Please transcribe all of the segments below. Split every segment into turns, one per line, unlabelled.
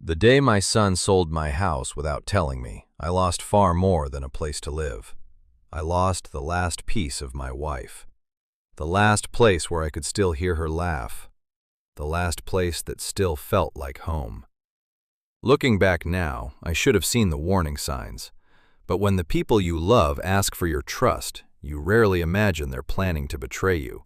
The day my son sold my house without telling me, I lost far more than a place to live. I lost the last piece of my wife. The last place where I could still hear her laugh. The last place that still felt like home. Looking back now, I should have seen the warning signs. But when the people you love ask for your trust, you rarely imagine they're planning to betray you.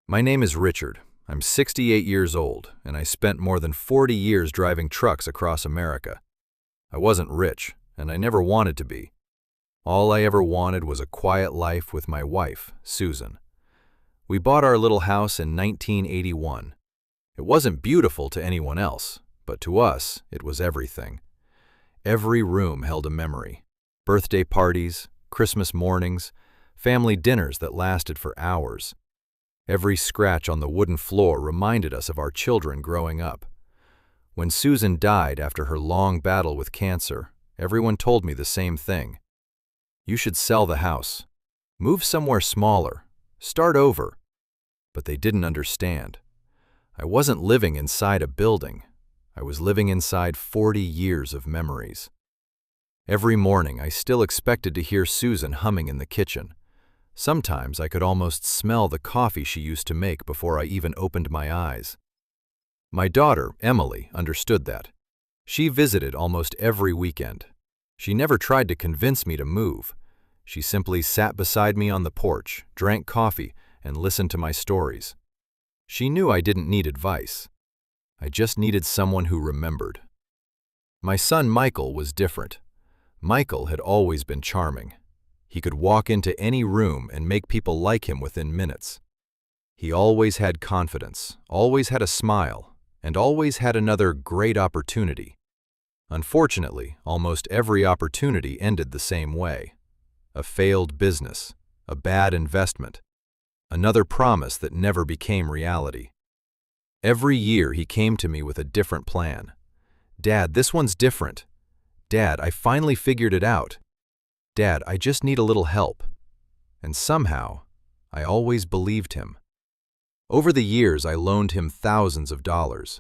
My name is Richard. I'm 68 years old, and I spent more than 40 years driving trucks across America. I wasn't rich, and I never wanted to be. All I ever wanted was a quiet life with my wife, Susan. We bought our little house in 1981. It wasn't beautiful to anyone else, but to us, it was everything. Every room held a memory. Birthday parties, Christmas mornings, family dinners that lasted for hours. Every scratch on the wooden floor reminded us of our children growing up. When Susan died after her long battle with cancer, everyone told me the same thing. You should sell the house. Move somewhere smaller. Start over. But they didn't understand. I wasn't living inside a building. I was living inside 40 years of memories. Every morning I still expected to hear Susan humming in the kitchen. Sometimes I could almost smell the coffee she used to make before I even opened my eyes. My daughter, Emily, understood that. She visited almost every weekend. She never tried to convince me to move. She simply sat beside me on the porch, drank coffee, and listened to my stories. She knew I didn't need advice. I just needed someone who remembered. My son Michael was different. Michael had always been charming. He could walk into any room and make people like him within minutes. He always had confidence, always had a smile, and always had another great opportunity. Unfortunately, almost every opportunity ended the same way. A failed business, a bad investment, another promise that never became reality. Every year he came to me with a different plan. "Dad, this one's different. Dad, I finally figured it out. Dad, I just need a little help." And somehow, I always believed him. Over the years, I loaned him thousands of dollars.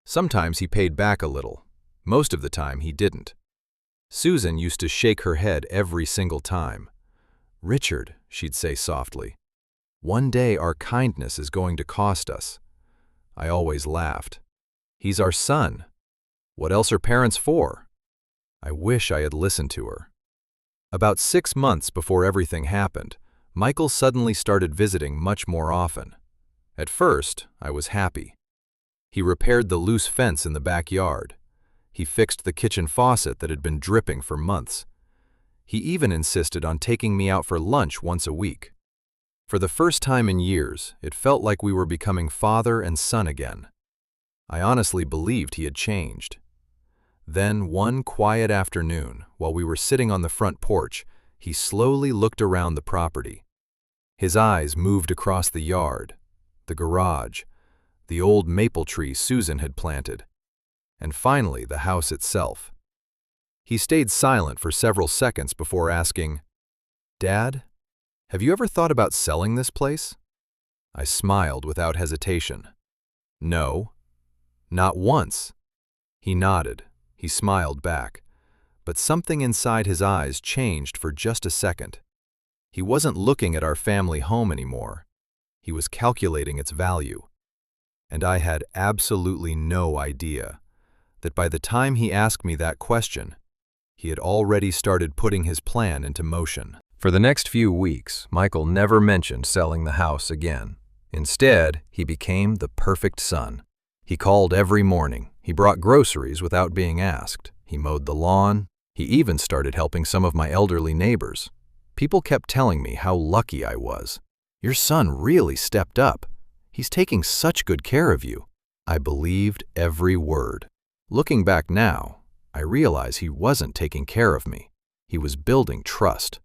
Sometimes he paid back a little. Most of the time, he didn't. Susan used to shake her head every single time. "Richard," she'd say softly, "one day our kindness is going to cost us." I always laughed. "He's our son. What else are parents for?" I wish I had listened to her. About 6 months before everything happened, Michael suddenly started visiting much more often. At first, I was happy. He repaired the loose fence in the backyard. He fixed the kitchen faucet that had been dripping for months. He even insisted on taking me out for lunch once a week. For the first time in years, it felt like we were becoming father and son again. I honestly believed he had changed. Then, one quiet afternoon, while we were sitting on the front porch, he slowly looked around the property. His eyes moved across the yard, the garage, the old maple tree Susan had planted, and finally the house itself. He stayed silent for several seconds before asking, "Dad, have you ever thought about selling this place?" I smiled without hesitation. "No, not once." He nodded. He smiled back, but something inside his eyes changed for just a second. He wasn't looking at our family home anymore. He was calculating its value. And I had absolutely no idea that by the time he asked me that question, he had already started putting his plan into motion. For the next few weeks, Michael never mentioned selling the house again. Instead, he became the perfect son. He called every morning. He brought groceries without being asked. He mowed the lawn. He even started helping some of my elderly neighbors. People kept telling me how lucky I was. "Your son really stepped up. He's taking such good care of you." I believed every word. Looking back now, I realize he wasn't taking care of me. He was building trust.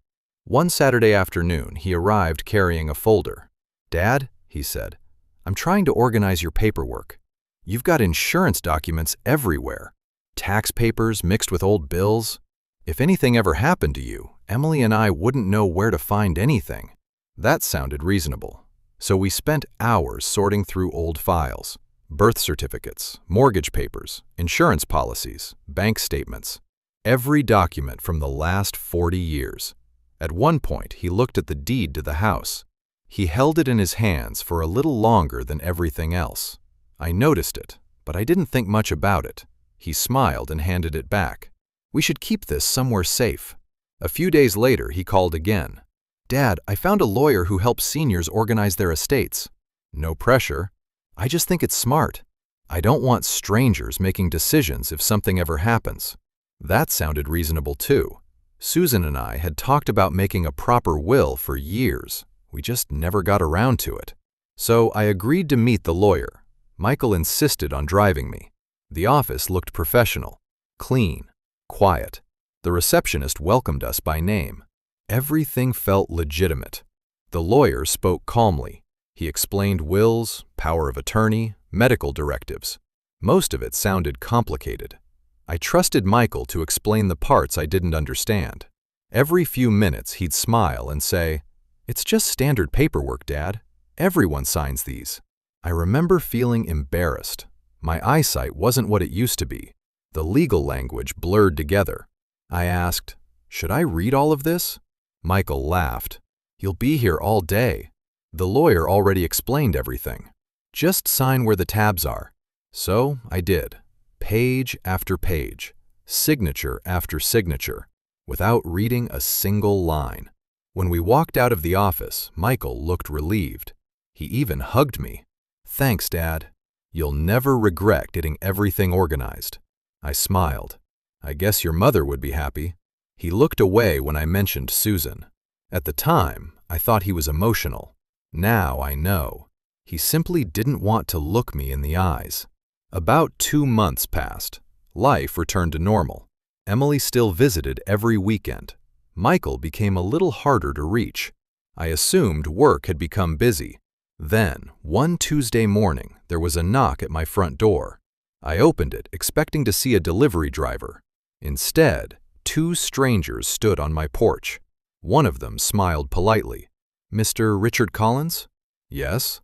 One Saturday afternoon, he arrived carrying a folder. "Dad," he said, "I'm trying to organize your paperwork. You've got insurance documents everywhere, tax papers mixed with old bills. If anything ever happened to you, Emily and I wouldn't know where to find anything." That sounded reasonable. So we spent hours sorting through old files, birth certificates, mortgage papers, insurance policies, bank statements. Every document from the last 40 years. At one point, he looked at the deed to the house. He held it in his hands for a little longer than everything else. I noticed it, but I didn't think much about it. He smiled and handed it back. We should keep this somewhere safe. A few days later, he called again. Dad, I found a lawyer who helps seniors organize their estates. No pressure. I just think it's smart. I don't want strangers making decisions if something ever happens. That sounded reasonable too. Susan and I had talked about making a proper will for years. We just never got around to it. So I agreed to meet the lawyer. Michael insisted on driving me. The office looked professional, clean, quiet. The receptionist welcomed us by name. Everything felt legitimate. The lawyer spoke calmly. He explained wills, power of attorney, medical directives. Most of it sounded complicated. I trusted Michael to explain the parts I didn't understand. Every few minutes he'd smile and say, "It's just standard paperwork, Dad. Everyone signs these." I remember feeling embarrassed. My eyesight wasn't what it used to be. The legal language blurred together. I asked, "Should I read all of this?" Michael laughed. "You'll be here all day." The lawyer already explained everything. Just sign where the tabs are. So I did. Page after page, signature after signature, without reading a single line. When we walked out of the office, Michael looked relieved. He even hugged me. "Thanks, Dad. You'll never regret getting everything organized." I smiled. "I guess your mother would be happy." He looked away when I mentioned Susan. At the time, I thought he was emotional. Now I know. He simply didn't want to look me in the eyes. About 2 months passed. Life returned to normal. Emily still visited every weekend. Michael became a little harder to reach. I assumed work had become busy. Then, one Tuesday morning, there was a knock at my front door. I opened it, expecting to see a delivery driver. Instead, 2 strangers stood on my porch. One of them smiled politely. "Mr. Richard Collins?" "Yes."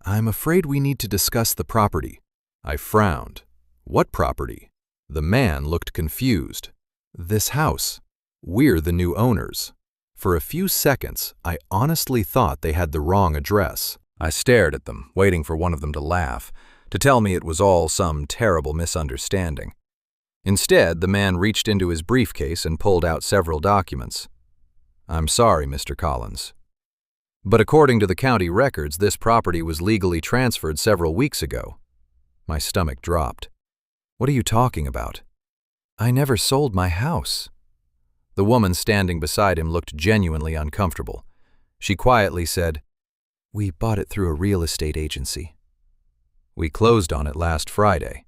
"I'm afraid we need to discuss the property." I frowned. "What property?" The man looked confused. "This house. We're the new owners." For a few seconds, I honestly thought they had the wrong address. I stared at them, waiting for one of them to laugh, to tell me it was all some terrible misunderstanding. Instead, the man reached into his briefcase and pulled out several documents. "I'm sorry, Mr. Collins, but according to the county records, this property was legally transferred several weeks ago." My stomach dropped. "What are you talking about?" "I never sold my house." The woman standing beside him looked genuinely uncomfortable. She quietly said, "We bought it through a real estate agency." "We closed on it last Friday."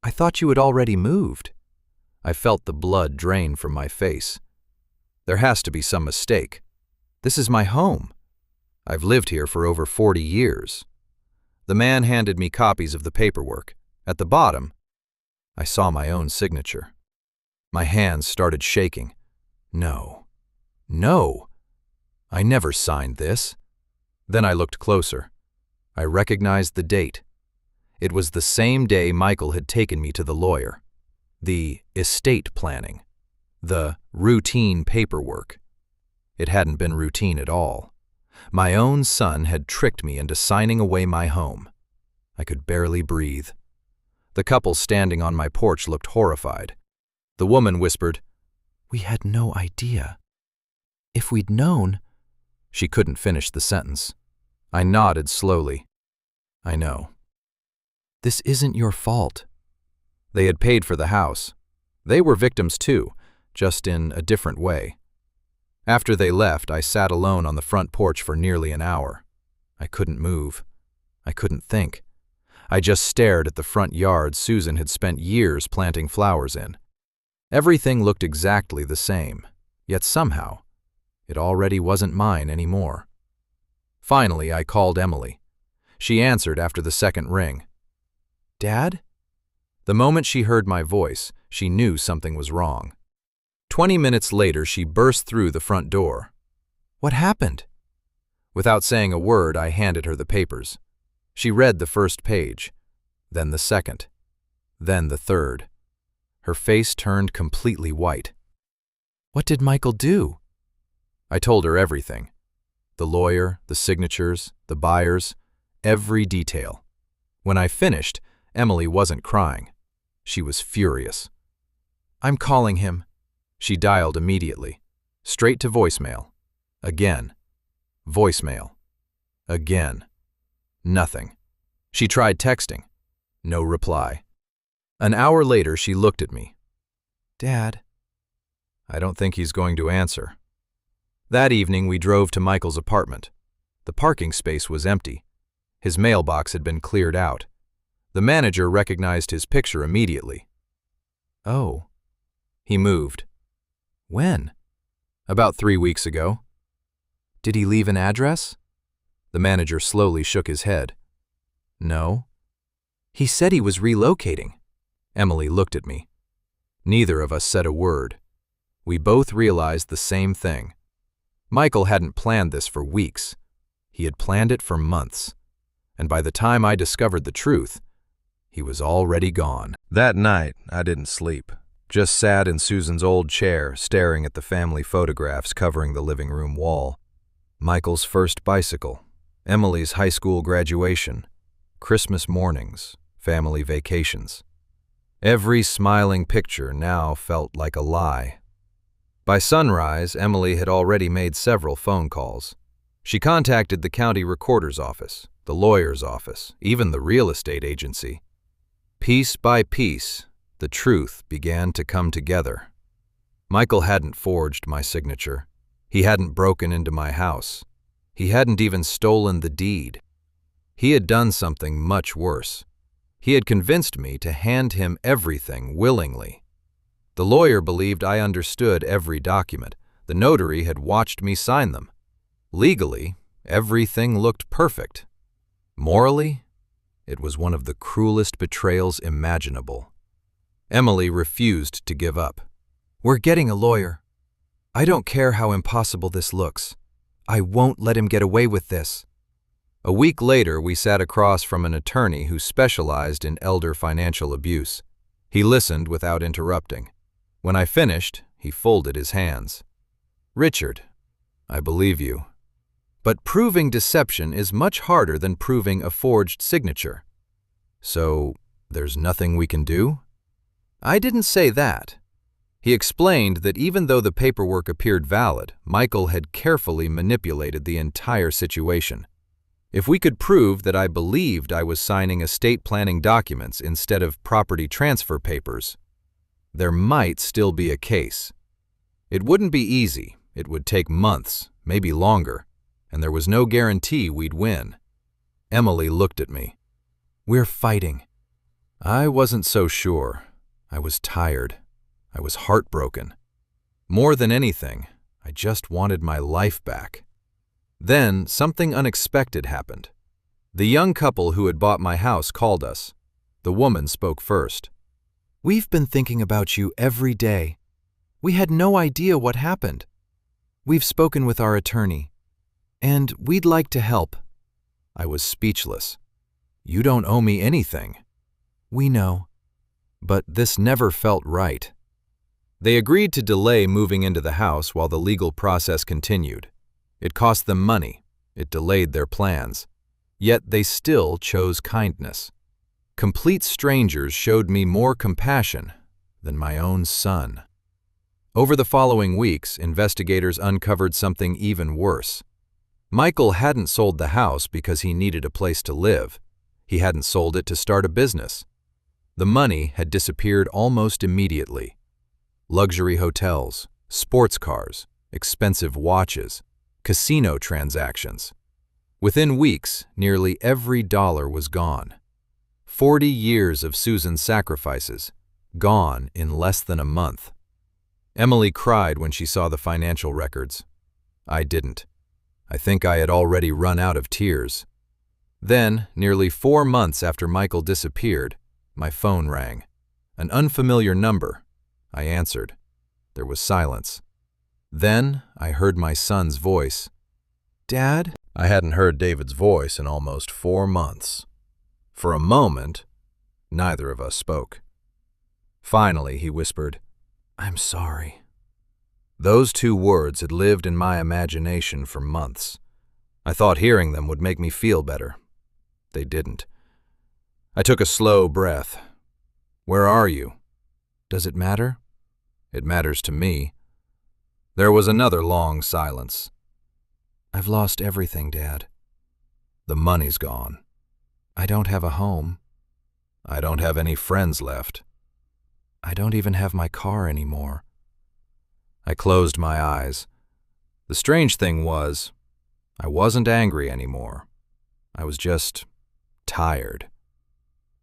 "I thought you had already moved." I felt the blood drain from my face. "There has to be some mistake. This is my home. I've lived here for over 40 years. The man handed me copies of the paperwork. At the bottom, I saw my own signature. My hands started shaking. No. I never signed this. Then I looked closer. I recognized the date. It was the same day Michael had taken me to the lawyer. The estate planning. The routine paperwork. It hadn't been routine at all. My own son had tricked me into signing away my home. I could barely breathe. The couple standing on my porch looked horrified. The woman whispered, "We had no idea. If we'd known—" She couldn't finish the sentence. I nodded slowly. "I know." "This isn't your fault." They had paid for the house. They were victims too, just in a different way. After they left, I sat alone on the front porch for nearly an hour. I couldn't move. I couldn't think. I just stared at the front yard Susan had spent years planting flowers in. Everything looked exactly the same, yet somehow, it already wasn't mine anymore. Finally, I called Emily. She answered after the second ring. "Dad?" The moment she heard my voice, she knew something was wrong. 20 minutes later, she burst through the front door. "What happened?" Without saying a word, I handed her the papers. She read the first page. then the second, then the third. Her face turned completely white. "What did Michael do?" I told her everything. The lawyer, the signatures, the buyers, every detail. When I finished, Emily wasn't crying. She was furious. "I'm calling him." She dialed immediately. Straight to voicemail. Again. Voicemail. Again. Nothing. She tried texting. No reply. An hour later, she looked at me. "Dad." "I don't think he's going to answer." That evening, we drove to Michael's apartment. The parking space was empty. His mailbox had been cleared out. The manager recognized his picture immediately. "Oh." He moved. "When?" "About 3 weeks ago." "Did he leave an address?" The manager slowly shook his head. "No." "He said he was relocating." Emily looked at me. Neither of us said a word. We both realized the same thing. Michael hadn't planned this for weeks. He had planned it for months. And by the time I discovered the truth, he was already gone. That night, I didn't sleep. Just sat in Susan's old chair, staring at the family photographs covering the living room wall. Michael's first bicycle, Emily's high school graduation, Christmas mornings, family vacations. Every smiling picture now felt like a lie. By sunrise, Emily had already made several phone calls. She contacted the county recorder's office, the lawyer's office, even the real estate agency. Piece by piece, the truth began to come together. Michael hadn't forged my signature. He hadn't broken into my house. He hadn't even stolen the deed. He had done something much worse. He had convinced me to hand him everything willingly. The lawyer believed I understood every document. The notary had watched me sign them. Legally, everything looked perfect. Morally, it was one of the cruelest betrayals imaginable. Emily refused to give up. "We're getting a lawyer. I don't care how impossible this looks. I won't let him get away with this." A week later, we sat across from an attorney who specialized in elder financial abuse. He listened without interrupting. When I finished, he folded his hands. "Richard, I believe you. But proving deception is much harder than proving a forged signature. So, there's nothing we can do?" I didn't say that. He explained that even though the paperwork appeared valid, Michael had carefully manipulated the entire situation. If we could prove that I believed I was signing estate planning documents instead of property transfer papers, there might still be a case. It wouldn't be easy. It would take months, maybe longer, and there was no guarantee we'd win. Emily looked at me. "We're fighting." I wasn't so sure. I was tired. I was heartbroken. More than anything, I just wanted my life back. Then, something unexpected happened. The young couple who had bought my house called us. The woman spoke first. "We've been thinking about you every day. We had no idea what happened. We've spoken with our attorney, and we'd like to help." I was speechless. "You don't owe me anything." "We know." But this never felt right. They agreed to delay moving into the house while the legal process continued. It cost them money. It delayed their plans. Yet they still chose kindness. Complete strangers showed me more compassion than my own son. Over the following weeks, investigators uncovered something even worse. Michael hadn't sold the house because he needed a place to live. He hadn't sold it to start a business. The money had disappeared almost immediately. Luxury hotels, sports cars, expensive watches, casino transactions. Within weeks, nearly every dollar was gone. 40 years of Susan's sacrifices, gone in less than a month. Emily cried when she saw the financial records. I didn't. I think I had already run out of tears. Then, nearly 4 months after Michael disappeared, my phone rang. An unfamiliar number. I answered. There was silence. Then I heard my son's voice. "Dad?" I hadn't heard David's voice in almost 4 months. For a moment, Neither of us spoke. Finally, he whispered, "I'm sorry." Those two words had lived in my imagination for months. I thought hearing them would make me feel better. They didn't. I took a slow breath. "Where are you?" "Does it matter?" "It matters to me." There was another long silence. "I've lost everything, Dad." "The money's gone." "I don't have a home." "I don't have any friends left." "I don't even have my car anymore." I closed my eyes. The strange thing was, I wasn't angry anymore. I was just tired.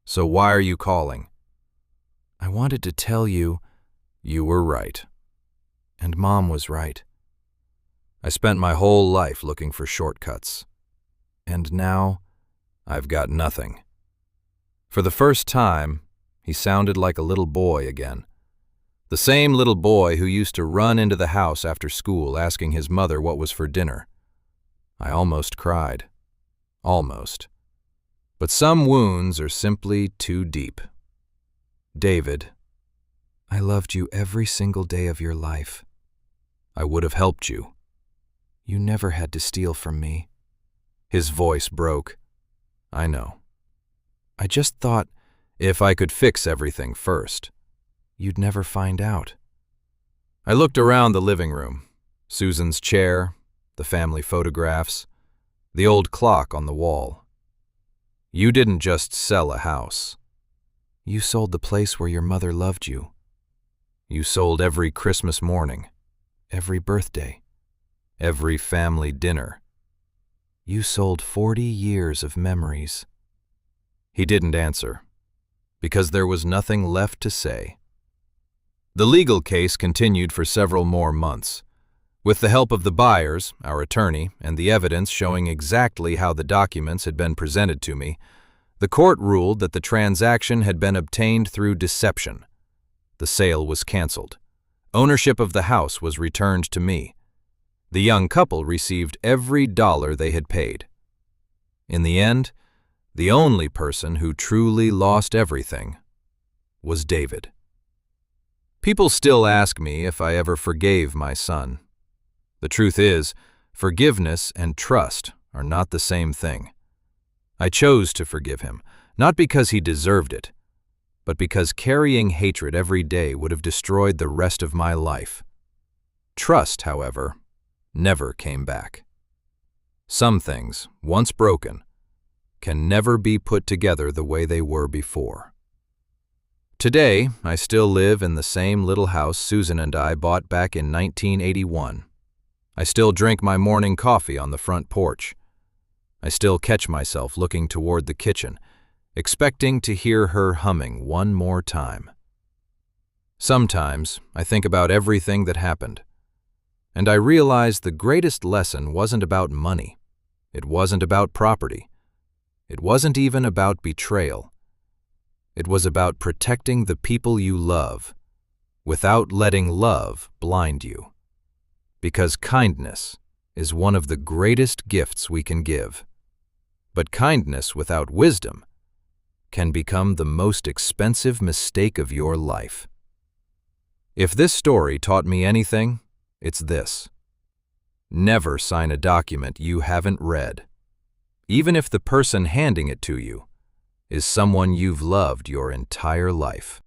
"So why are you calling?" "I wanted to tell you." "You were right." "And Mom was right." I spent my whole life looking for shortcuts. And now, I've got nothing. For the first time, he sounded like a little boy again. The same little boy who used to run into the house after school asking his mother what was for dinner. I almost cried. Almost. But some wounds are simply too deep. "David, I loved you every single day of your life. I would have helped you. You never had to steal from me." His voice broke. "I know. I just thought if I could fix everything first, you'd never find out." I looked around the living room. Susan's chair, the family photographs, the old clock on the wall. "You didn't just sell a house. You sold the place where your mother loved you. You sold every Christmas morning, every birthday, every family dinner. You sold 40 years of memories." He didn't answer, because there was nothing left to say. The legal case continued for several more months. With the help of the buyers, our attorney, and the evidence showing exactly how the documents had been presented to me, the court ruled that the transaction had been obtained through deception. The sale was canceled. Ownership of the house was returned to me. The young couple received every dollar they had paid. In the end, the only person who truly lost everything was David. People still ask me if I ever forgave my son. The truth is, forgiveness and trust are not the same thing. I chose to forgive him, not because he deserved it, but because carrying hatred every day would have destroyed the rest of my life. Trust, however, never came back. Some things, once broken, can never be put together the way they were before. Today, I still live in the same little house Susan and I bought back in 1981. I still drink my morning coffee on the front porch. I still catch myself looking toward the kitchen, expecting to hear her humming one more time. Sometimes, I think about everything that happened, and I realize the greatest lesson wasn't about money. It wasn't about property. It wasn't even about betrayal. It was about protecting the people you love, without letting love blind you. Because kindness is one of the greatest gifts we can give. But kindness without wisdom can become the most expensive mistake of your life. If this story taught me anything, it's this: never sign a document you haven't read, even if the person handing it to you is someone you've loved your entire life.